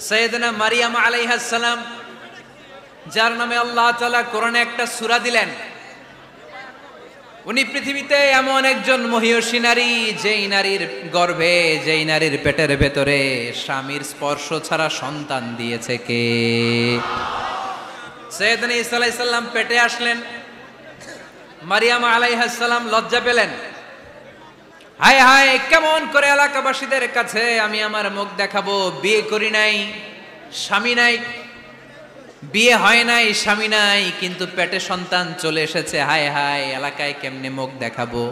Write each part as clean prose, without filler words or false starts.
সাইয়েদনা মারিয়াম আলাইহিস সালাম, যার নামে আল্লাহ তাআলা কোরআনে একটা সূরা দিলেন, উনি পৃথিবীতে এমন একজন মহিয়সী নারী, যেই নারীর গর্ভে, যেই নারীর পেটের ভেতরে স্বামীর স্পর্শ ছাড়া সন্তান দিয়েছে কে? সাইয়েদনা ঈসা আলাইহিস সালাম পেটে আসলেন, মারিয়াম আলাইহিস সালাম লজ্জা পেলেন। হায় হায়, কেমন করে এলাকাবাসীদের কাছে আমি আমার মুখ দেখাবো? বিয়ে করি নাই, স্বামী নাই, বিয়ে হয় নাই, স্বামী নাই, কিন্তু পেটে সন্তান চলে এসেছে। হায় হায়, এলাকায় কেমনে মুখ দেখাবো?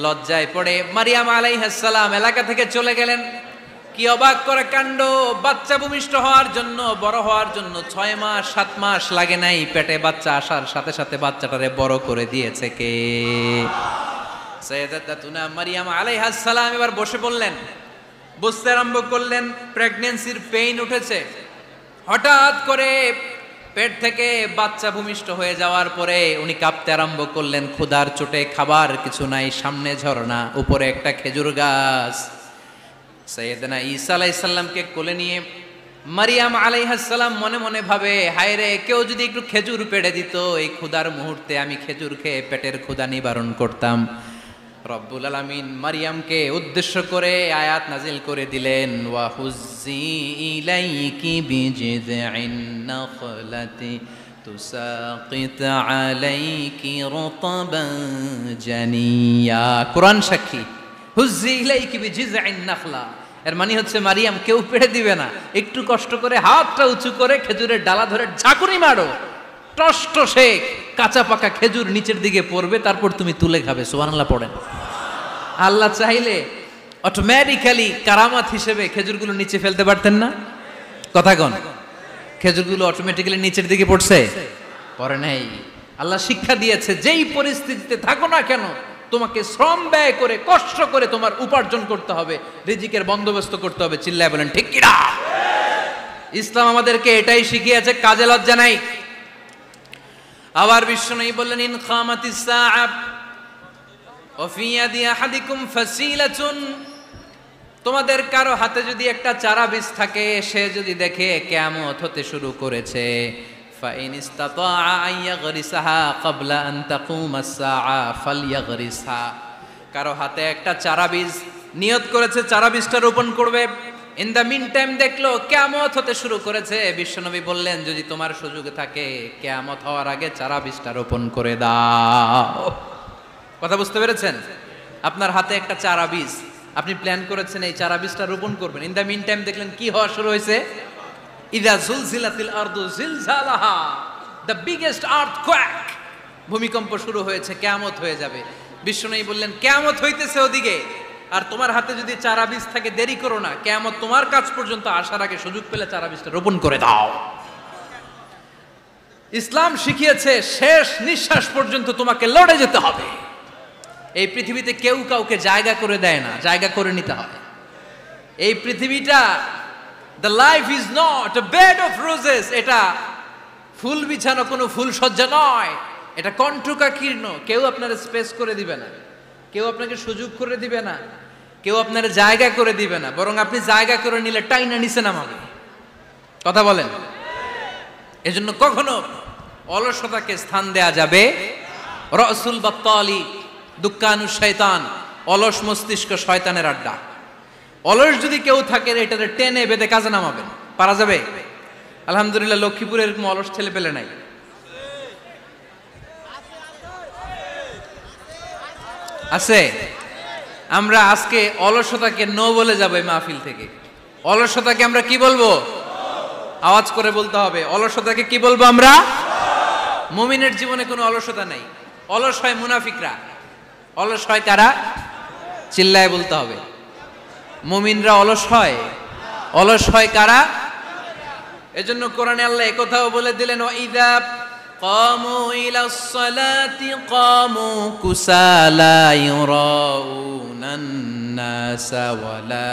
লজ্জায় পড়ে মারিয়াম আলাইহিস সালাম এলাকা থেকে চলে গেলেন। কি অবাক করা কাণ্ড! বাচ্চা ভূমিষ্ঠ হওয়ার জন্য, বড় হওয়ার জন্য 6 মাস 7 মাস লাগে নাই, পেটে বাচ্চা আসার সাথে সাথে বাচ্চাটারে বড় করে দিয়েছে কে? সাইয়েদাতুনা মারিয়াম আলাইহিস সালাম এবার বসে পড়লেন, বুঝতে আরম্ভ করলেন প্রেগন্যান্সির পেইন উঠেছে। হঠাৎ করে পেট থেকে বাচ্চা ভূমিষ্ঠ হয়ে যাওয়ার পরে উনি কাঁপতে আরম্ভ করলেন। ক্ষুধার চোটে খাবার কিছু নাই, সামনে ঝর্ণা, উপরে একটা খেজুর গাছ। সাইয়েদনা ঈসা আলাইহিস সালামকে কোলে নিয়ে মারিয়াম আলাইহিস সালাম মনে মনে ভাবে, হায় রে, কেউ যদি একটু খেজুর পেড়ে দিত, এই ক্ষুধার মুহূর্তে আমি খেজুর খেয়ে পেটের ক্ষুধা নিবারণ করতাম। রব্বুল আলামিন মারিয়ামকে উদ্দেশ্য করে আয়াত নাজিল করে দিলেন, ওয়া হুজ্জি ইলাইকি বিজিযইন নাখলাতি তুসাকিত আলাইকি রতবান জানিয়া। কোরআন সাক্ষী, হুজ্জি ইলাইকি বিজিযইন নাখলা, এর মানে হচ্ছে মারিয়াম, কেউ পেড়ে দিবে না, একটু কষ্ট করে হাতটা উঁচু করে খেজুরের ডালা ধরে ঝাঁকুনি মারো, টসটসে কাঁচা পাকা খেজুর নিচের দিকে পড়বে, তারপর তুমি তুলে খাবে। সুবহানাল্লাহ পড়েন। আল্লাহ চাইলে অটোমেটিক্যালি কারামাত হিসেবে খেজুরগুলো নিচে ফেলতে পারতেন না? কথা কন, খেজুরগুলো অটোমেটিক্যালি নিচের দিকে পড়ছে? পড়ে নাই। আল্লাহ শিক্ষা দিয়েছে, যেই পরিস্থিতিতে থাকো না কেন, তোমাকে শ্রম ব্যয় করে, কষ্ট করে তোমার উপার্জন করতে হবে, রিজিকের বন্দোবস্ত করতে হবে। চিল্লায় বলেন ঠিক কিনা? ইসলাম আমাদেরকে এটাই শিখিয়েছে, কাজে লজ্জা নাই। আবার বিশ্বনবী বললেন, ইন খামাতিস সাআ ওয়া ফি ইয়াদি আহাদিকুম ফাসিলাতুন, তোমাদের কারো হাতে যদি একটা চারা বীজ থাকে, সে যদি দেখে কিয়ামত হতে শুরু করেছে, ফাইন ইসতাতা আন ইয়াগরিসাহা ক্বাবলা আন তাকুমাস সাআ ফালইয়াগরিসহা, কারো হাতে একটা চারা বীজ নিয়ত করেছে, চারা বীজটা রোপণ করবে, ইন দ্য মিন টাইম দেখলো কিয়ামত হতে শুরু করেছে, বিশ্বনবী বললেন, যদি তোমার সুযোগ থাকে কিয়ামত হওয়ার আগে চারা বীজটা রোপণ করে দাও। কথা বুঝতে পেরেছেন? আপনার হাতে একটা চারা বীজ, আপনি প্ল্যান করেছেন এই চারা বীজটা রোপণ করবেন, ইন দ্য মিন টাইম দেখলেন কি হওয়া শুরু হয়েছে? ইযা জুলজিলাতিল আরদু জিলজালাহা, দ্য বিগেস্ট আর্থকোয়েক, ভূমিকম্প শুরু হয়েছে, কিয়ামত হয়ে যাবে। বিশ্বনবী বললেন, কিয়ামত হইতেছে ওদিকে, আর তোমার হাতে যদি চারা বীজ থাকে, দেরি করো না, কিয়ামত তোমার কাছ পর্যন্ত আসার আগে সুযোগ পেলে চারা বীজটা রোপণ করে দাও। ইসলাম শিখিয়েছে শেষ নিঃশ্বাস পর্যন্ত তোমাকে লড়ে যেতে হবে। এই পৃথিবীতে কেউ কাউকে জায়গা করে দেয় না, জায়গা করে নিতে হয়। এই পৃথিবীটা, the life is not a bed of roses, এটা ফুল বিছানো কোনো ফুল সজ্জা নয়, এটা কণ্টকাকীর্ণ। কেউ আপনার স্পেস করে দিবে না, কেউ আপনাকে সুযোগ করে দিবে না, কেউ আপনার জায়গা করে দিবে না, বরং আপনি জায়গা করে নিলে টাইনা নিচে নামাবে। কথা বলেন? এজন্য কখনো অলসতাকে স্থান দেয়া যাবে। রসুল বাত্তালি দুক্কানু শয়তান, অলস মস্তিষ্ক শয়তানের আড্ডা। অলস যদি কেউ থাকে, এটাতে টেনে বেঁধে কাজে নামাবেন, পারা যাবে? আলহামদুলিল্লাহ, লক্ষ্মীপুরে এরকম অলস ছেলে পেলে নাই। আছে? আমরা আজকে অলসতাকে নো বলে যাবো এই মাহফিল থেকে। অলসতাকে আমরা কি বলবো? আওয়াজ করে বলতে হবে, অলসতাকে কি বলবো আমরা? মুমিনের জীবনে কোনো অলসতা নাই। অলস হয় মুনাফিকরা। অলস হয় কারা? চিল্লায় বলতে হবে। মুমিনরা অলস হয়। অলস হয় কারা? এজন্য কোরআনে আল্লাহ একথাও বলে দিলেন, ওয়াইদা কামু ইলাস সালাতি কামু কুসালা ইউরাউনান নাসা ওয়ালা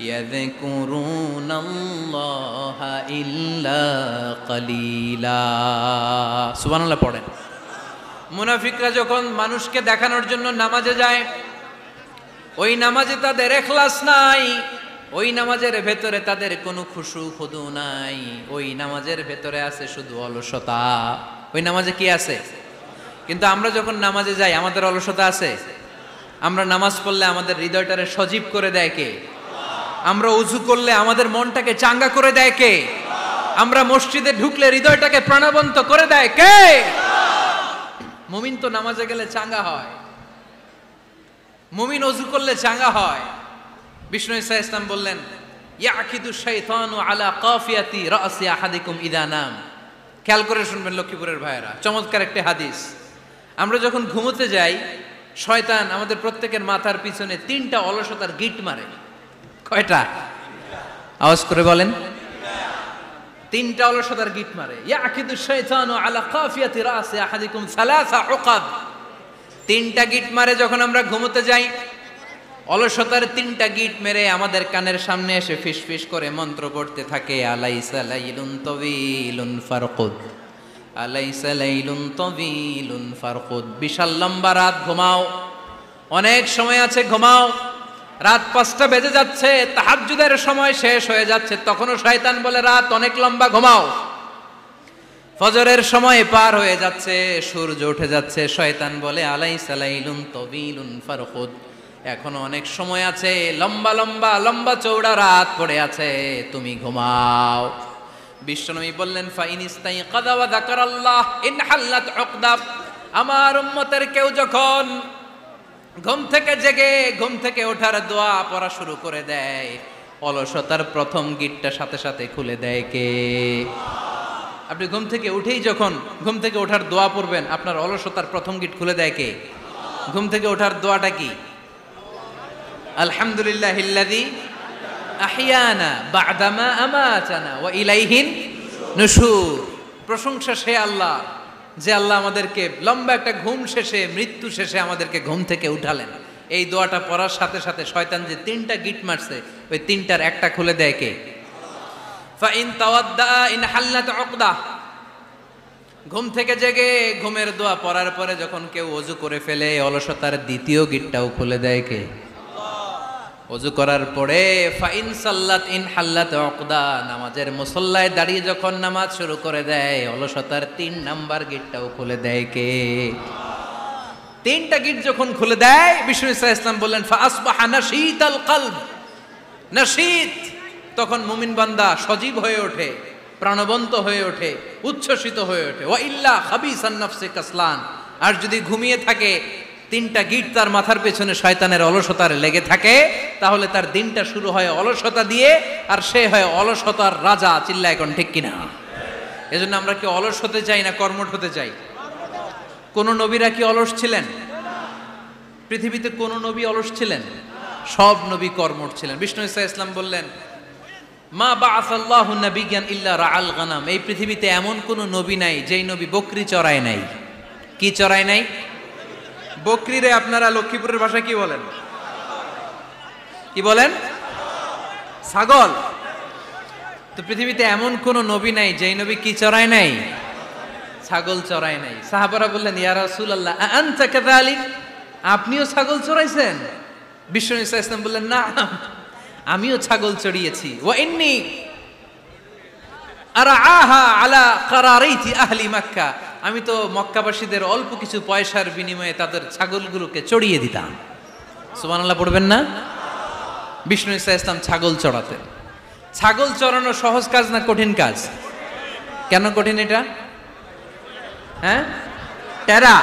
ইয়াযকুরুনাল্লাহা ইল্লা কালিলা। সুবহানাল্লাহ পড়েন। মুনাফিকরা যখন মানুষকে দেখানোর জন্য নামাজে যায়, ওই নামাজে তাদের ইখলাস নাই, ওই নামাজের ভেতরে তাদের কোনো খুশু খুদু নাই, ওই নামাজের ভেতরে আছে শুধু অলসতা। ওই নামাজে কি আছে? কিন্তু আমরা যখন নামাজে যাই আমাদের অলসতা আছে? আমরা নামাজ পড়লে আমাদের হৃদয়টারে সজীব করে দেয় কে? আমরা ওযু করলে আমাদের মনটাকে চাঙ্গা করে দেয় কে? আমরা মসজিদে ঢুকলে হৃদয়টাকে প্রাণবন্ত করে দেয় কে? মুমিন তো নামাজে গেলে চাঙ্গা হয়, মুমিন ওযু করলে চাঙ্গা হয়। বিষ্ণু ঈসা ইসলাম বললেন, ইয়াকিদু শাইতানু আলা কাফিয়াতি রাসি আহাদিকুম ইদা নাম। খেয়াল করে শুনবেন লক্ষ্মীপুরের ভাইয়েরা, চমৎকার একটা হাদিস। আমরা যখন ঘুমোতে যাই শয়তান আমাদের প্রত্যেকের মাথার পিছনে 3টা অলসতার গিট মারে। কয়টা? আওয়াজ করে বলেন। 3টা অলসতার গিট মারে। ইয়াকিদু শাইতানু আলা কাফিয়াতি রাসি আহাদিকুম সালাসা উকাব। 3টা গিট মারে যখন আমরা ঘুমোতে যাই। অলসতার 3টা গিট মেরে আমাদের কানের সামনে এসে ফিসফিস করে মন্ত্র পড়তে থাকে, আলাইসা লাইলুন তাওয়িলুন ফারকুদ, আলাইসা লাইলুন তাওয়িলুন ফারকুদ। বিশাল লম্বা রাত, ঘুমাও, অনেক সময় আছে, ঘুমাও। রাত 5টা বেজে যাচ্ছে, তাহাজ্জুদের সময় শেষ হয়ে যাচ্ছে, তখনও শয়তান বলে রাত অনেক লম্বা, ঘুমাও। ফজরের সময় পার হয়ে যাচ্ছে, সূর্য উঠে যাচ্ছে, শয়তান বলে আলাইসা লাইলুন তাওয়িলুন ফারকুদ, এখনো অনেক সময় আছে, লম্বা লম্বা লম্বা চৌড়া রাত পড়ে আছে, তুমি ঘুমাও। বিশ্বনবী বললেন, ফাইন ইস্তাইকাযা ওয়া যাকারাল্লাহ ইনহাল্লাত উকদা। আমার উম্মতের কেউ যখন ঘুম থেকে জেগে ঘুম থেকে ওঠার দোয়া পড়া শুরু করে দেয়, অলসতার প্রথম গিটটা সাথে সাথে খুলে দেয় কে? আপনি ঘুম থেকে উঠেই যখন ঘুম থেকে ওঠার দোয়া পড়বেন, আপনার অলসতার প্রথম গিট খুলে দেয় কে? ঘুম থেকে ওঠার দোয়াটা কি? আলহামদুলিল্লাহিল্লাযী আহইয়ানা বা'দামা আমাতানা ওয়া ইলাইহিন নুশুর। প্রশংসা সে আল্লাহ, যে আল্লাহ আমাদেরকে লম্বা একটা ঘুম শেষে, মৃত্যু শেষে আমাদেরকে ঘুম থেকে উঠালেন। এই দোয়াটা পড়ার সাথে সাথে শয়তান যে 3টা গিট মারছে, ওই 3টার একটা খুলে দেয় কে? ফাইন তাওয়াদ্দা ইনহাল্লাত উকদা। ঘুম থেকে জেগে ঘুমের দোয়া পড়ার পরে যখন কেউ ওযু করে ফেলে, অলসতার দ্বিতীয় গিটটাও খুলে দেয় কে? ওযু করার পরে ফাইন সাল্লাত ইনহাল্লাত উকদা, নামাজের মুসল্লায় দাঁড়িয়ে যখন নামাজ শুরু করে দেয়, অলসতার 3 নাম্বার গিটটাও খুলে দেয় কে? 3টা গিট যখন খুলে দেয়, বিষ্ণু ঈসা ইসলাম বললেন, ফাআসবাহা নাশীতাল কলব। নাশীত, তখন মুমিন বান্দা সজীব হয়ে ওঠে, প্রাণবন্ত হয়ে ওঠে, উচ্ছ্বসিত হয়ে ওঠে। ওয়া ইল্লা খাবিসান নাফসি কাসলান, আর যদি ঘুমিয়ে থাকে, 3টা গিট তার মাথার পেছনে শয়তানের অলসতার লেগে থাকে, তাহলে তার দিনটা শুরু হয় অলসতা দিয়ে, আর সে হয় অলসতার রাজা। চিল্লায় এখন ঠিক কিনা? এজন্য আমরা কি অলস হতে চাই না কর্মঠ হতে চাই? কোন নবীরা কি অলস ছিলেন? পৃথিবীতে কোন নবী অলস ছিলেন? সব নবী কর্মঠ ছিলেন। বিষ্ণু ঈসা ইসলাম বললেন, মা বাআসাল্লাহু নাবিয়্যান ইল্লা রাআল গানাম। এই পৃথিবীতে এমন কোন নবী নাই যেই নবী বকরি চড়ায় নাই। কি চড়ায় নাই? বকরি রে আপনারা লক্ষ্মীপুরের ভাষায় কি বলেন? কি বলেন? ছাগল। তো পৃথিবীতে এমন কোন নবী নাই যেই নবী কি চড়ায় নাই? ছাগল চড়ায় নাই। সাহাবারা বললেন, ইয়া রাসূলুল্লাহ আনতা কাযালিক, আপনিও ছাগল চড়াইছেন? বিষ্ণু ঈসা ইসলাম বললেন, না, আমিও ছাগল চড়িয়েছি। ওয়া ইন্নী আরআহা আলা কারারাইতি আহলি মক্কা, আমি তো মক্কাবাসীদের অল্প কিছু পয়সার বিনিময়ে তাদের ছাগলগুলোকে চড়িয়ে দিতাম। সুবহানাল্লাহ পড়বেন না? বিষ্ণু ঈসা ইসলাম ছাগল চড়াতেন। ছাগল চড়ানো সহজ কাজ না কঠিন কাজ? কেন কঠিন এটা? হ্যাঁ, টেরা,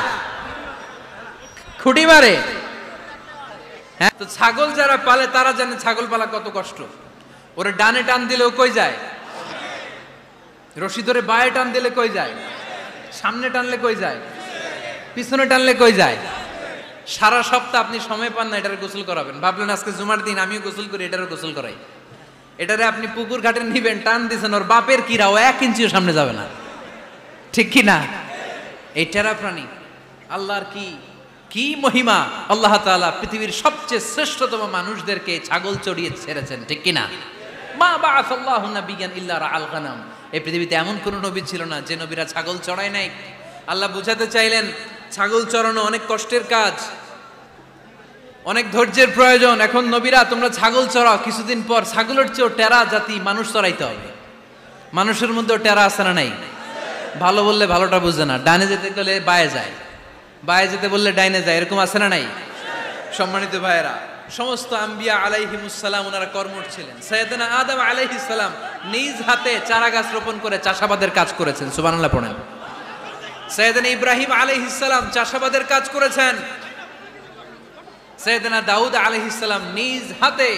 খুঁটি মারে। হ্যাঁ, তো ছাগল যারা পালে তারা জানে ছাগল পালা কত কষ্ট। ওরে ডানে টান দিলেও কই যায়? রশি ধরে বায়ে টান দিলে কই যায়? সামনে টানলে কই যায়? পিছনে টানলে কই যায়? সারা সপ্তাহ আপনি সময় পান না এটারে গোসল করাবেন। ভাবলেন আজকে জুমার দিন আমিও গোসল করি, এটারে গোসল করাই। এটারে আপনি পুকুর ঘাটে নিবেন, টান দিছেন, ওর বাপের কিরা, ও 1 ইঞ্চিও সামনে যাবে না। ঠিক কি না? এই টেরা প্রাণী আল্লাহর কি কি মহিমা! আল্লাহ তাআলা পৃথিবীর সবচেয়ে শ্রেষ্ঠতম মানুষদেরকে ছাগল চড়িয়ে ছেড়েছেন। ঠিক কি না? মা বাআসাল্লাহু নাবিয়্যান ইল্লা রাআল গানাম। এই পৃথিবীতে এমন কোন নবী ছিল না যে নবীরা ছাগল চড়ায় নাই। আল্লাহ বুঝাতে চাইলেন ছাগল চড়ানো অনেক কষ্টের কাজ। অনেক ধৈর্যের প্রয়োজন। এখন নবীরা তোমরা ছাগল চড়াও, কিছুদিন পর ছাগলের চেয়েও টেরা জাতি মানুষ চড়াইতে হবে। মানুষের মধ্যেও টেরা আছে না নাই? ভালো বললে ভালোটা বুঝে না, ডানে যেতে গেলে বায়ে যায়, বায়ে যেতে বললে ডাইনে যায়, এরকম আছে না নাই? সম্মানিত ভাইয়েরা, সমস্ত আম্বিয়া আলাইহিমুসসালাম ওনারা কর্মঠ ছিলেন। সাইয়েদনা আদম আলাইহিস সালাম নিজ হাতে চারা গাছ রোপণ করে চাষাবাদের কাজ করেছেন, সুবহানাল্লাহ পড়েন। সাইয়েদনা ইব্রাহিম আলাইহিস সালাম চাষাবাদের কাজ করেছেন। সাইয়েদনা দাউদ আলাইহিস সালাম নিজ হাতে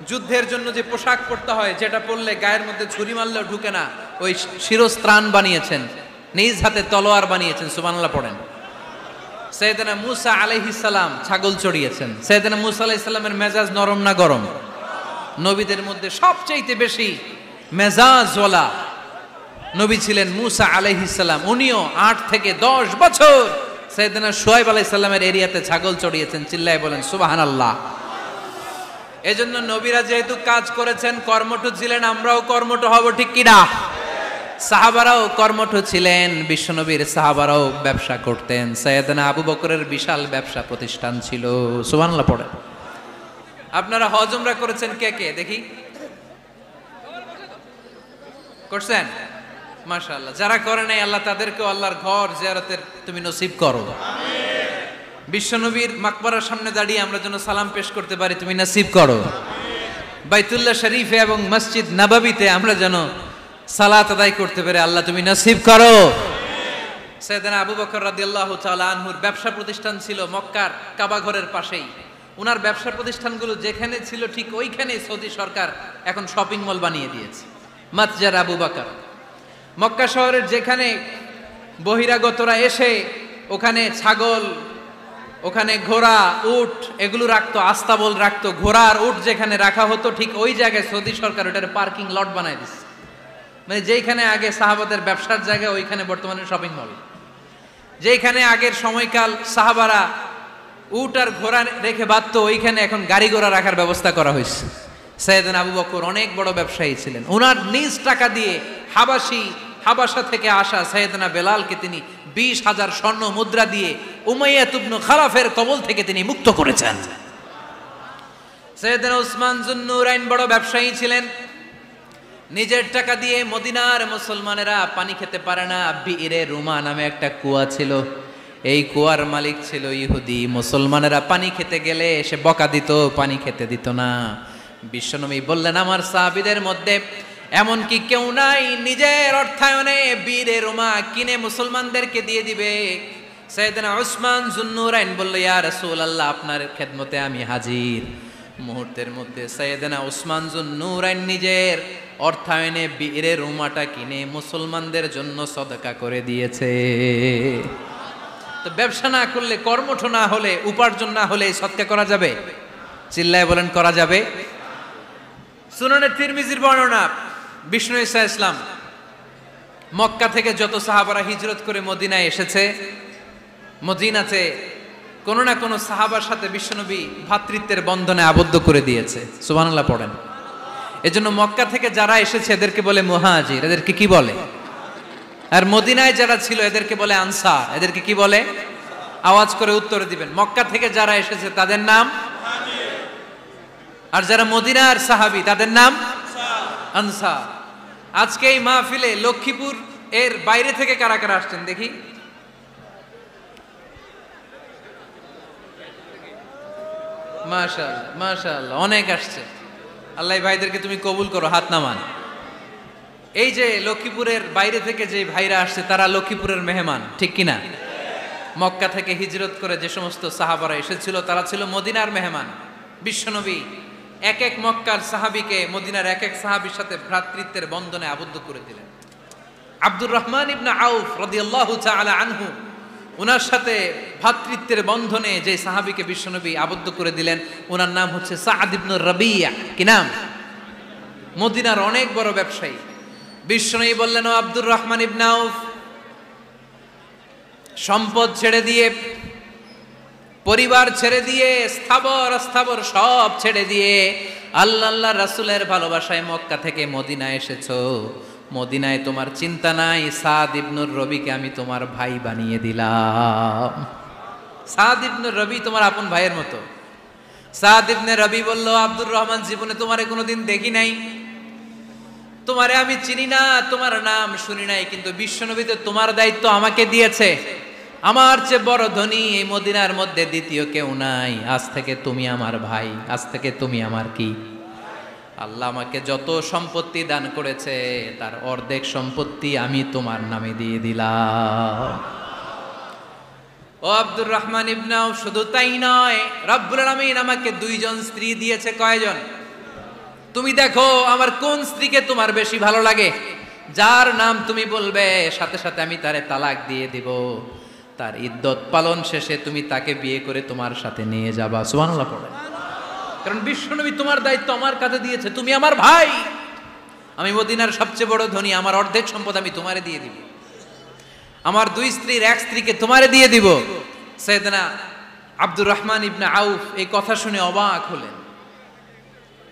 যুদ্ধের জন্য যে পোশাক পরতে হয়, যেটা পরলে গায়ের মধ্যে ছুরি মারলেও ঢুকে না, ওই শিরস্ত্রাণ বানিয়েছেন, নিজ হাতে তলোয়ার বানিয়েছেন, সুবহানাল্লাহ পড়েন। সাইয়েদনা মূসা আলাইহিস সালাম ছাগল চড়িয়েছেন। সাইয়েদনা মূসা আলাইহিস সালামের মেজাজ নরম না গরম? নবীদের মধ্যে সবচেয়ে বেশি মেজাজওয়ালা নবী ছিলেন মূসা আলাইহিস সালাম। উনিও 8 থেকে 10 বছর সাইয়েদনা শুআয়ব আলাইহিস সালামের এরিয়াতে ছাগল চড়িয়েছেন। চিল্লায় বলেন সুবহানাল্লাহ। এজন্য নবীরা যেহেতু কাজ করেছেন, কর্মঠ ছিলেন, আমরাও কর্মঠ হব, ঠিক কি না? সাহাবারাও কর্মঠ ছিলেন, বিশ্বনবীর সাহাবারাও ব্যবসা করতেন। সাইয়েদনা আবু বকরের বিশাল ব্যবসা প্রতিষ্ঠান ছিল, সুবহানাল্লাহ পড়েন। আপনারা হজ উমরা করেছেন কে কে দেখি? করছেন? মাশাআল্লাহ। যারা করে নাই আল্লাহ তাদেরকেও আল্লাহর ঘর জিয়ারতের তুমি নসিব করো। বিশ্বনবীর মাকবারার সামনে দাঁড়িয়ে আমরা যেন সালাম পেশ করতে পারি, তুমি নসিব করো। বাইতুল্লাহ শরীফে এবং মসজিদ নববীতে আমরা যেন সালাত আদায় করতে পারে, আল্লাহ তুমি নসিব করো। সাইয়েদনা আবু বকর রাদিয়াল্লাহু তাআলা আনহুর ব্যবসা প্রতিষ্ঠান ছিল মক্কার কাবা ঘরের পাশেই। ওনার ব্যবসা প্রতিষ্ঠানগুলো যেখানে ছিল ঠিক ওইখানে সৌদি সরকার এখন শপিং মল বানিয়ে দিয়েছে, মাতজার আবু বকর। মক্কা শহরের যেখানে বহিরাগতরা এসে ওখানে ছাগল, ওখানে ঘোড়া, উট এগুলো রাখতো, আস্তাবল রাখতো, ঘোড়া আর উট যেখানে রাখা হতো ঠিক ওই জায়গায় সৌদি সরকার ওটার পার্কিং লট বানায় দিচ্ছে। মানে যেখানে আগে সাহাবাদের ব্যবসার জায়গা, ওইখানে বর্তমানে শপিং মল। যেখানে আগের সময়কাল সাহাবারা উট আর ঘোড়া রেখে বাঁধতো, ওইখানে এখন গাড়ি ঘোড়া রাখার ব্যবস্থা করা হয়েছে। সাইয়েদনা আবু বকর অনেক বড় ব্যবসায়ী ছিলেন। ওনার নিজ টাকা দিয়ে হাবাসা থেকে আসা সাইয়েদনা বেলালকে তিনি 20,000 স্বর্ণ মুদ্রা দিয়ে উমাইয়া ইবনে খালাফের কবল থেকে তিনি মুক্ত করেছেন। সাইয়েদনা উসমান যুন্নুরাইন বড় ব্যবসায়ী ছিলেন। নিজের টাকা দিয়ে মদিনার মুসলমানেরা পানি খেতে পারে না, বিইরে রুমা নামে একটা কুয়া ছিল, এই কুয়ার মালিক ছিল ইহুদি। মুসলমানেরা পানি খেতে গেলে সে বকা দিত, পানি খেতে দিত না। বিশ্বনবী বললেন, আমার সাহাবীদের মধ্যে এমন কি কেউ নাই নিজের অর্থায়নে বীরে রুমা কিনে মুসলমানদেরকে দিয়ে দিবে? সাইয়েদনা উসমান যুন্নুরাইন বলল, ইয়া রাসূলুল্লাহ, আপনার খেদমতে আমি হাজির। মুহূর্তের মধ্যে সাইয়েদনা উসমান যুন্নুরাইন নিজের অর্থায়নে বীরে রুমাটা কিনে মুসলমানদের জন্য সদকা করে দিয়েছে। তো ব্যবসা না করলে, কর্মঠ না হলে, উপার্জন না হলে সদকা করা যাবে? চিল্লায় বলেন করা যাবে। সুনানে তিরমিজির বর্ণনা, বিষ্ণু ঈসা ইসলাম মক্কা থেকে যত সাহাবারা হিজরত করে মদিনায় এসেছে, মদিনাতে কোনো না কোনো সাহাবার সাথে বিশ্বনবী ভ্রাতৃত্বের বন্ধনে আবদ্ধ করে দিয়েছে, সুবহানাল্লাহ পড়েন। এজন্য মক্কা থেকে যারা এসেছে এদেরকে বলে মুহাজির, এদেরকে কি বলে? আর মদিনায় যারা ছিল এদেরকে বলে আনসার, এদেরকে কি বলে? আওয়াজ করে উত্তর দিবেন। মক্কা থেকে যারা এসেছে তাদের নাম মুহাজির, আর যারা মদিনার সাহাবী তাদের নাম আনসার। আজকে এই মাহফিলে লক্ষ্মীপুর এর বাইরে থেকে কারা কারা আসছেন দেখি? মাশাআল্লাহ, মাশাআল্লাহ, অনেক আসছে। আল্লাহ ভাইদেরকে তুমি কবুল করো, হাত নামান। এই যে লক্ষ্মীপুরের বাইরে থেকে যে ভাইরা আসছে তারা লক্ষ্মীপুরের মেহমান, ঠিক কিনা? মক্কা থেকে হিজরত করে যে সমস্ত সাহাবারা এসেছিল তারা ছিল মদিনার মেহমান। বিশ্বনবী এক এক মক্কার সাহাবীকে মদিনার এক এক সাহাবীর সাথে ভ্রাতৃত্বের বন্ধনে আবদ্ধ করে দিলেন। আব্দুর রহমান ইবনে আউফ রাদিয়াল্লাহু তাআলা আনহু, ওনার সাথে ভ্রাতৃত্বের বন্ধনে যে সাহাবীকে বিশ্বনবী আবদ্ধ করে দিলেন ওনার নাম হচ্ছে সাদ ইবনে রাবিয়া। কি নাম? মদিনার অনেক বড় ব্যবসায়ী। বিশ্বনবী বললেন, ও আব্দুর রহমান ইবনে আউফ, সম্পদ ছেড়ে দিয়ে, পরিবার ছেড়ে দিয়ে, স্থাবর অস্থাবর সব ছেড়ে দিয়ে আল্লাহ রাসূলের ভালোবাসায় মক্কা থেকে মদিনায় এসেছো। মদিনায় তোমার চিন্তা নাই, সাদ ইবনুর রবিকে আমি তোমার ভাই বানিয়ে দিলাম। সাদ ইবনুর রবি তোমার আপন ভাইয়ের মতো। সাদ ইবনে রবি বলল, আব্দুর রহমান, জীবনে তোমারে কোনোদিন দেখি নাই, তোমারে আমি চিনি না, তোমার নাম শুনি নাই, কিন্তু বিশ্বনবী তো তোমার দায়িত্ব আমাকে দিয়েছে। আমার চেয়ে বড় ধনী এই মদিনার মধ্যে দ্বিতীয় কেউ নাই। আজ থেকে তুমি আমার ভাই, আজ থেকে তুমি আমার কি? আল্লাহ আমাকে যত সম্পত্তি দান করেছে তার অর্ধেক সম্পত্তি আমি তোমার নামে দিয়ে দিলাম। ও আব্দুর রহমান ইবনে আউফ, শুধু তাই নয়, রব্বুল আলামিন আমাকে দুইজন স্ত্রী দিয়েছে। কয়জন? তুমি দেখো আমার কোন স্ত্রীকে তোমার বেশি ভালো লাগে, যার নাম তুমি বলবে সাথে সাথে আমি তারে তালাক দিয়ে দিব। তার ইদ্যত পালন শেষে তুমি তাকে বিয়ে করে তোমার সাথে নিয়ে যাবা। সুবহানাল্লাহ পড়ে। কারণ বিশ্বনবী তোমার দায়িত্ব আমার কাছে দিয়েছে, তুমি আমার ভাই, আমি মদিনার সবচেয়ে বড় ধনী, আমার অর্ধেক সম্পদ আমি তোমারে দিয়ে দিব, আমার দুই স্ত্রীর এক স্ত্রীকে তোমারে দিয়ে দিব। সাইয়েদনা আব্দুর রহমান ইবনে আউফ এই কথা শুনে অবাক হলেন।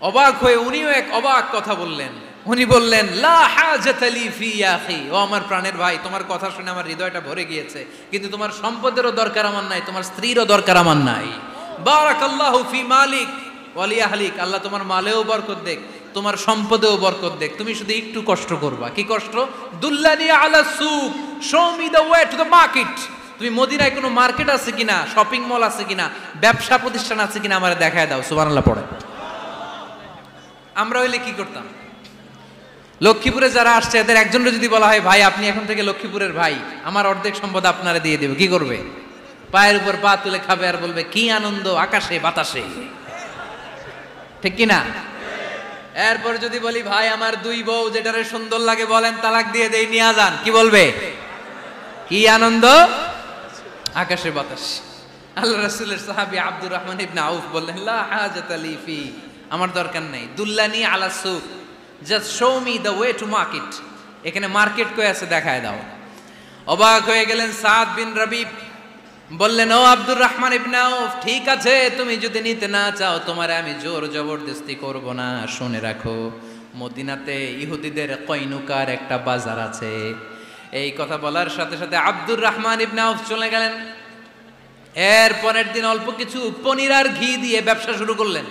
অবাক হয়ে উনিও এক অবাক কথা বললেন। উনি বললেন, লা হাজাতা লি ফি ইয়া আখি, ও আমার প্রাণের ভাই, তোমার কথা শুনে আমার হৃদয়টা ভরে গিয়েছে, কিন্তু তোমার সম্পদেরও দরকার আমার নাই, তোমার স্ত্রীরও দরকার আমার নাই। বারাকাল্লাহু ফি মালিক ওয়া লি আহলিক, আল্লাহ তোমার মালেও বরকত দেখ, তোমার সম্পদেও বরকত দেখ। তুমি শুধু একটু কষ্ট করবা। কি কষ্ট? দুল্লানি আলা সুক, show me the way to the market. তুমি মদিনায় কোনো মার্কেট আছে কিনা, শপিং মল আছে কিনা, ব্যবসা প্রতিষ্ঠান আছে কিনা আমারে দেখায় দাও। সুবহানাল্লাহ পড়ে। আমরা হইলে কি করতাম? লক্ষ্মীপুরে যারা আসছে এদের একজনের যদি বলা হয়, ভাই আপনি এখন থেকে লক্ষ্মীপুরের ভাই, আমার অর্ধেক সম্পদ আপনারে দিয়ে দেব, কি করবে? পায়ের উপর পা তুলে খাবে আর বলবে, কি আনন্দ আকাশে বাতাসে, ঠিক কিনা? এরপর যদি বলি, ভাই আমার দুই বউ, যেটারে সুন্দর লাগে বলেন তালাক দিয়ে দেই, নিয়ে যান, কি বলবে? কি আনন্দ আকাশে বাতাস। আল্লাহ রাসূলের সাহাবী আব্দুর রহমান ইবনে আউফ বললেন, লা হাজাতা লি ফি, আমার দরকার নেই। দুল্লানি আলা সুক, just show me the way to market, এখানে মার্কেট কই আছে দেখায় দাও। অবাক হয়ে গেলেন সাদ বিন রবি, বললেন, ও আব্দুর রহমান ইবনে আউফ, ঠিক আছে তুমি যদি নিতে না চাও তোমারে আমি জোর জবরদস্তি করব না। শুনে রাখো, মদিনাতে ইহুদিদের কয়নুকার একটা বাজার আছে। এই কথা বলার সাথে সাথে আব্দুর রহমান ইবনে আউফ চলে গেলেন। এর পরের দিন অল্প কিছু পনির আর ঘি দিয়ে ব্যবসা শুরু করলেন।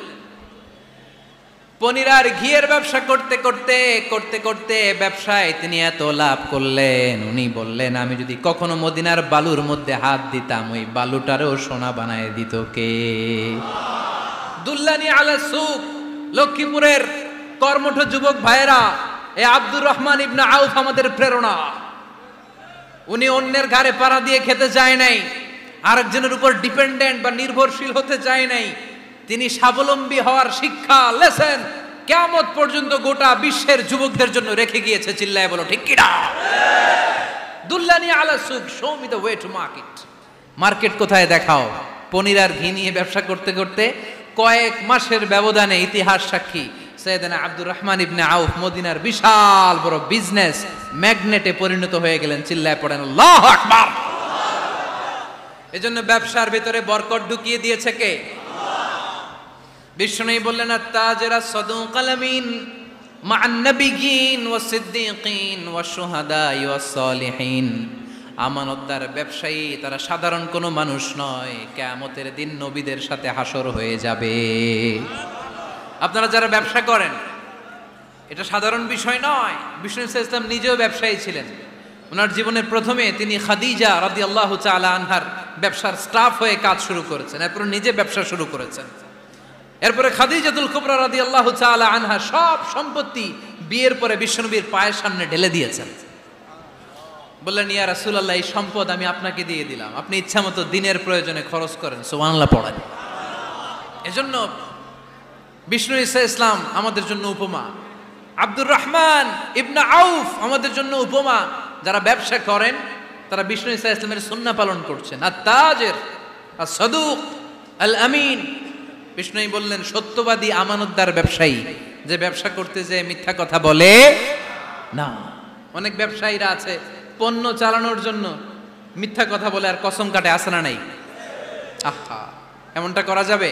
পনির আর ঘিয়ের ব্যবসা করতে করতে করতে করতে ব্যবসায় তিনি এত লাভ করলেন, উনি বললেন, আমি যদি কখনো মদিনার বালুর মধ্যে হাত দিতাম ওই বালুটারও সোনা বানায় দিত কে? দুল্লানি আলা সুক, লক্ষ্মীপুরের কর্মঠ যুবক ভাইয়েরা, এই আব্দুর রহমান ইবনে আউফ আমাদের প্রেরণা। উনি অন্যের ঘাড়ে পাড়া দিয়ে খেতে চায় নাই, আরেকজনের উপর ডিপেন্ডেন্ট বা নির্ভরশীল হতে চায় নাই। তিনি স্বাবলম্বী হওয়ার শিক্ষা, লেসেন কিয়ামত পর্যন্ত গোটা বিশ্বের যুবকদের জন্য রেখে গিয়েছে। চিল্লায় বলো ঠিক কিনা? দুল্লানি আলা সুক, show me the way to market. Market কোথায় দেখাও। পনির আর ঘি নিয়ে ব্যবসা করতে করতে কয়েক মাসের ব্যবধানে ইতিহাস সাক্ষী সাইয়েদনা আব্দুর রহমান ইবনে আউফ মদিনার বিশাল বড় বিজনেস ম্যাগনেটে পরিণত হয়ে গেলেন। চিল্লায় পড়েন আল্লাহু আকবার। এজন্য ব্যবসার ভিতরে বরকত ঢুকিয়ে দিয়েছে কে? বিষ্ণু বললেন, আত-তাজিরা সাদুকাল আমিন মা'আন নাবিয়্যিন ওয়াস সিদ্দীকিন ওয়াশ শুহাদা ওয়াস সালিহিন। আমানতদার ব্যবসায়ী তারা সাধারণ কোনো মানুষ নয়, কিয়ামতের দিন নবীদের সাথে হাসর হয়ে যাবে। আপনারা যারা ব্যবসা করেন, এটা সাধারণ বিষয় নয়। বিষ্ণু সাল্লাল্লাহু আলাইহি ওয়াসাল্লাম নিজেও ব্যবসায়ী ছিলেন। ওনার জীবনের প্রথমে তিনি খাদিজা রাদিয়াল্লাহু তাআলা আনহার ব্যবসার স্টাফ হয়ে কাজ শুরু করেছেন, এরপর নিজে ব্যবসা শুরু করেছেন। এরপরে খাদিজাতুল কুবরা রাদিয়াল্লাহু তাআলা আনহা সব সম্পত্তি বিয়ের পরে বিশ্বনবীর পায়ের সামনে ঢেলে দিয়েছেন। বললেন, ইয়া রাসূলুল্লাহ, এই সম্পদ আমি আপনাকে দিয়ে দিলাম, আপনি ইচ্ছামতো দিনের প্রয়োজনে খরচ করেন। সুবহানাল্লাহ পড়েন। এজন্য বিষ্ণু ঈসা ইসলাম আমাদের জন্য উপমা, আব্দুর রহমান ইবনে আউফ আমাদের জন্য উপমা। যারা ব্যবসা করেন তারা বিষ্ণু ঈসা ইসলামের সুন্নাহ পালন করছেন। আত-তাজির আস-সাদুক আল আমিন। বিষ্ণুই বললেন, সত্যবাদী আমানতদার ব্যবসায়ী, যে ব্যবসা করতে যে মিথ্যা কথা বলে না। অনেক ব্যবসায়ীরা আছে পণ্য চালানোর জন্য মিথ্যা কথা বলে আর কসম কাটে, আছে না নাই? আহা, এমনটা করা যাবে?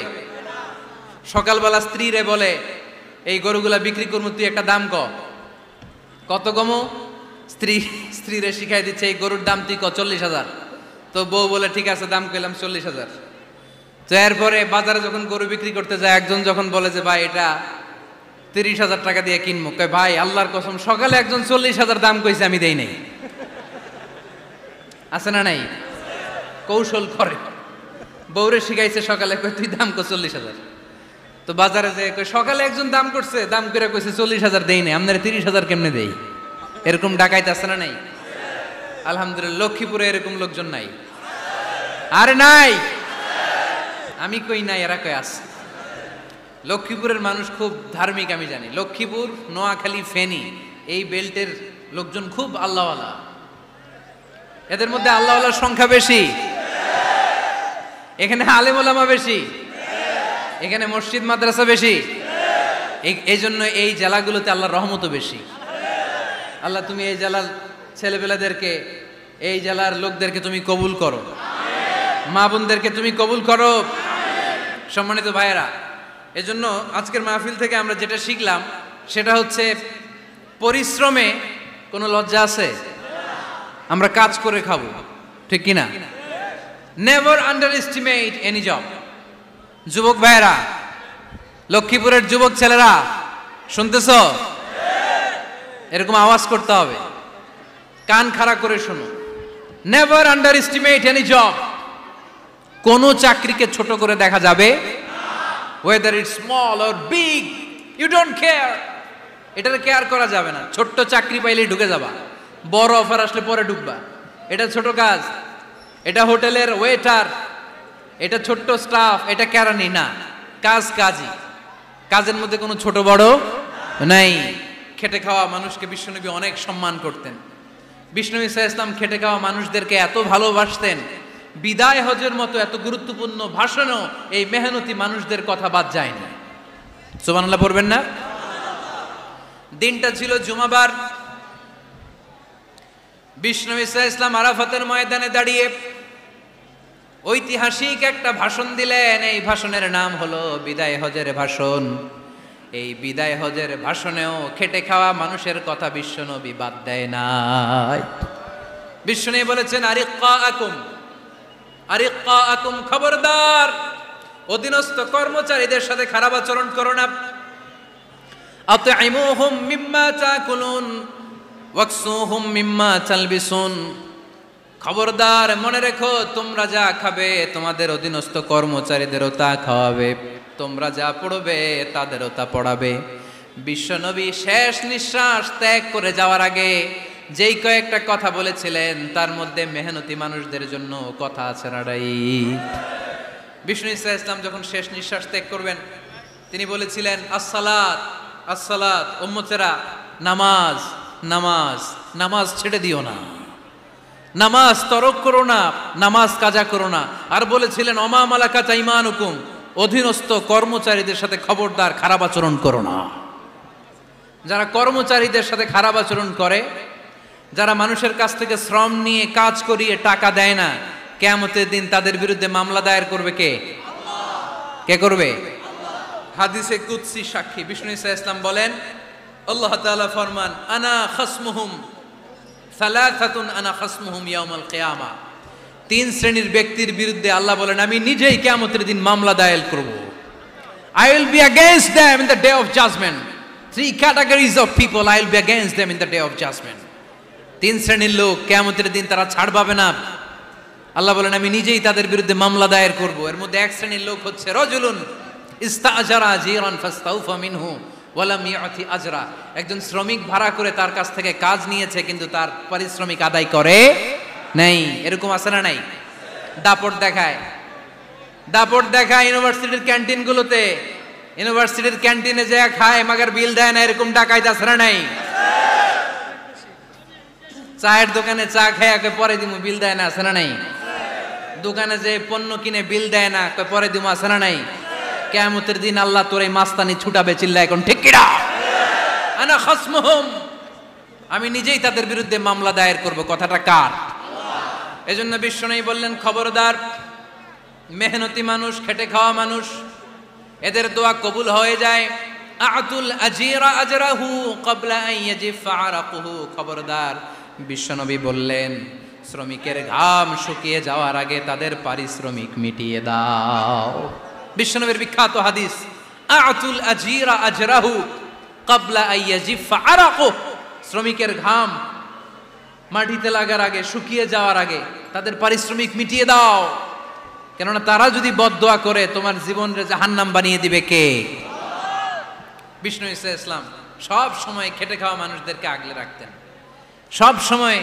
সকালবেলা স্ত্রীরে বলে, এই গরুগুলা বিক্রি করবো, তুই একটা দাম কত কমো? স্ত্রীরে শিখাই দিচ্ছে, এই গরুর দাম তুই 40,000। তো বউ বলে, ঠিক আছে দাম কইলাম 40,000। তো এরপরে বাজারে যখন গরু বিক্রি করতে যায়, একজন যখন বলে যে ভাই এটা 30,000 টাকা দিয়ে কিনবো, কয় ভাই আল্লাহর কসম সকালে একজন 40,000 দাম কইছে, আমি দেই নাই। আছে না নাই? কৌশল করে, বউরে শিখাইছে সকালে, কয় তুই দাম কর 40,000। তো বাজারে যে সকালে একজন দাম করছে, দাম করে কইছে 40,000 দেই নাই, আপনারা 30,000 কেমনে দেই? এরকম ডাকাইতে আছে না নাই? আলহামদুলিল্লাহ লক্ষ্মীপুরে এরকম লোকজন নাই। আরে নাই, আমি কই নাই, এরা কই আছে। লক্ষ্মীপুরের মানুষ খুব ধার্মিক, আমি জানি। লক্ষ্মীপুর, নোয়াখালী, ফেনী এই বেল্টের লোকজন খুব আল্লাহওয়ালা। এদের মধ্যে আল্লাহওয়ালার সংখ্যা বেশি, এখানে আলেম ওলামা বেশি, এখানে মসজিদ মাদ্রাসা বেশি। এই জন্য এই জেলাগুলোতে আল্লাহর রহমতও বেশি। আল্লাহ তুমি এই জেলার ছেলেপেলাদেরকে, এই জেলার লোকদেরকে তুমি কবুল করো, মা বোনদেরকে তুমি কবুল করো। সম্মানিত ভাইয়েরা, এজন্য আজকের মাহফিল থেকে আমরা যেটা শিখলাম সেটা হচ্ছে পরিশ্রমে কোনো লজ্জা আছে? আমরা কাজ করে খাবো, ঠিক কিনা? Never under estimate any job. যুবক ভাইয়েরা, লক্ষ্মীপুরের যুবক ছেলেরা শুনতেছ? এরকম আওয়াজ করতে হবে, কান খাড়া করে শোনো। Never under estimate any job. কোনো চাকরিকে ছোট করে দেখা যাবে, whether it's small or big, you don't care. এটার কেয়ার করা যাবে না। ছোট্ট চাকরি পাইলেই ঢুকে যাবা, বড় অফার আসলে পরে ঢুকবা। এটা ছোট কাজ, এটা হোটেলের ওয়েটার, এটা ছোট্ট স্টাফ, এটা কেরানি না। কাজ কাজই, কাজের মধ্যে কোনো ছোট বড় নাই। খেটে খাওয়া মানুষকে বিশ্বনবী অনেক সম্মান করতেন। বিশ্বনবী সাল্লাল্লাহু আলাইহি ওয়াসাল্লাম খেটে খাওয়া মানুষদেরকে এত ভালোবাসতেন, বিদায় হজের মতো এত গুরুত্বপূর্ণ ভাষণও এই মেহনতি মানুষদের কথা বাদ যায়নি। সুবহানাল্লাহ পড়বেন না? দিনটা ছিল জুমাবার। বিশ্বনবী সাল্লাল্লাহু আলাইহি ওয়াসাল্লাম আরাফাতের ময়দানে দাঁড়িয়ে ঐতিহাসিক একটা ভাষণ দিলেন। এই ভাষণের নাম হলো বিদায় হজের ভাষণ। এই বিদায় হজের ভাষণেও খেটে খাওয়া মানুষের কথা বিশ্বনবী বাদ দেয় নাই। বিশ্বনবী বলেছেন, আরিক্কাকুম আরিক্কাকুম, খবরদার অধীনস্থ কর্মচারীদের সাথে খারাপ আচরণ করো না। আতঈমুহুম মিম্মা তাকুলুন ওয়াকসুহুম মিম্মা তালবিসুন। খবরদার মনে রেখো, তোমরা যা খাবে তোমাদের অধীনস্থ কর্মচারীদেরও তা খাওয়াবে, তোমরা যা পড়বে তাদেরও তা পড়াবে। বিশ্বনবী শেষ নিঃশ্বাস ত্যাগ করে যাওয়ার আগে যেই কয়েকটা কথা বলেছিলেন তার মধ্যে মেহনতি মানুষদের জন্য কথা আছে নাড়াই। বিষ্ণু ইসা ইসলাম যখন শেষ নিঃশ্বাস ত্যাগ করবেন, তিনি বলেছিলেন, আসসালাত আসসালাত, উম্মতেরা নামাজ নামাজ, নামাজ ছেড়ে দিও না, নামাজ তরক করো না, নামাজ কাজা করো না। আর বলেছিলেন, অমা মালাকাত আইমানুকুম, অধীনস্থ কর্মচারীদের সাথে খবরদার খারাপ আচরণ করো না। যারা কর্মচারীদের সাথে খারাপ আচরণ করে, যারা মানুষের কাছ থেকে শ্রম নিয়ে কাজ করিয়ে টাকা দেয় না, কিয়ামতের দিন তাদের বিরুদ্ধে মামলা দায়ের করবে কে? কে করবে? হাদিসে কুদসি সাক্ষী বিষ্ণু ইসা ইসলাম বলেন, আল্লাহ তাআলা ফরমান, আনা খাসমুহুম সালাসাতুন আনা খাসমুহুম ইয়াউমাল কিয়ামা। তিন শ্রেণীর ব্যক্তির বিরুদ্ধে আল্লাহ বলেন, আমি নিজেই কিয়ামতের দিন মামলা দায়ের করব। I will be against them in the day of judgment. Three categories of people, I will be against them in the day of judgment. তিন শ্রেণীর লোক কিয়ামতের দিন তারা ছাড় পাবে না। আল্লাহ বলেন, আমি নিজেই তাদের বিরুদ্ধে মামলা দায়ের করব। এর মধ্যে এক শ্রেণীর লোক হচ্ছে রাজুলুন ইস্তাআজারা জিরান ফাস্তাউফা মিনহু ওয়া লাম ইয়াতি আজরা। একজন শ্রমিক ভাড়া করে তার কাছ থেকে কাজ নিয়েছে, কিন্তু তার পারিশ্রমিক আদায় করে নাই। এরকম আছে না নাই? দাপট দেখায়, দাপট দেখায় ইউনিভার্সিটির ক্যান্টিনগুলোতে। ইউনিভার্সিটির ক্যান্টিনে যায় খায়, মাগার বিল দেয় না। এরকম ডাকাইত আছে না নাই? চায়ের দোকানে চা খায়, পরে দিমু, বিল দেয় না, আছে না নাই? দোকানে যে পণ্য কিনে বিল দেয় না, পরে দিমু, আছে না নাই? কিয়ামতের দিন আল্লাহ তোর এই মাস্তানি ছুটাবে, চিল্লা এখন ঠিক কিনা? আনা খাসমুহুম, আমি নিজেই তাদের বিরুদ্ধে মামলা দায়ের করব। কথাটা কার? এজন্য বিশ্বনবী বললেন, খবরদার মেহনতি মানুষ, খেটে খাওয়া মানুষ, এদের দোয়া কবুল হয়ে যায়। আতুল আজিরা আজরাহু ক্বাবলা আন ইয়াজিফা আরাকুহু। খবরদার, বিশ্বনবী বললেন, শ্রমিকের ঘাম শুকিয়ে যাওয়ার আগে তাদের পারিশ্রমিক মিটিয়ে দাও। বিশ্বনবীর বিখ্যাত হাদিস, আতুল আজিরা আজরাহু ক্বাবলা আইয়াজিফা আরাকু, শ্রমিকের ঘাম মাটিতে লাগার আগে, শুকিয়ে যাওয়ার আগে তাদের পারিশ্রমিক মিটিয়ে দাও, কেননা তারা যদি বদদোয়া করে তোমার জীবনকে জাহান্নাম বানিয়ে দিবে কে? বিষ্ণু ঈসা ইসলাম সব সময় খেটে খাওয়া মানুষদেরকে আগলে রাখতেন। সব সময়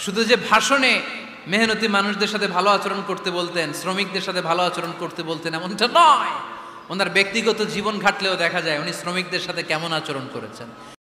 শুধু যে ভাষণে মেহনতি মানুষদের সাথে ভালো আচরণ করতে বলতেন, শ্রমিকদের সাথে ভালো আচরণ করতে বলতেন এমনটা নয়, ওনার ব্যক্তিগত জীবন ঘাটলেও দেখা যায় উনি শ্রমিকদের সাথে কেমন আচরণ করেছেন।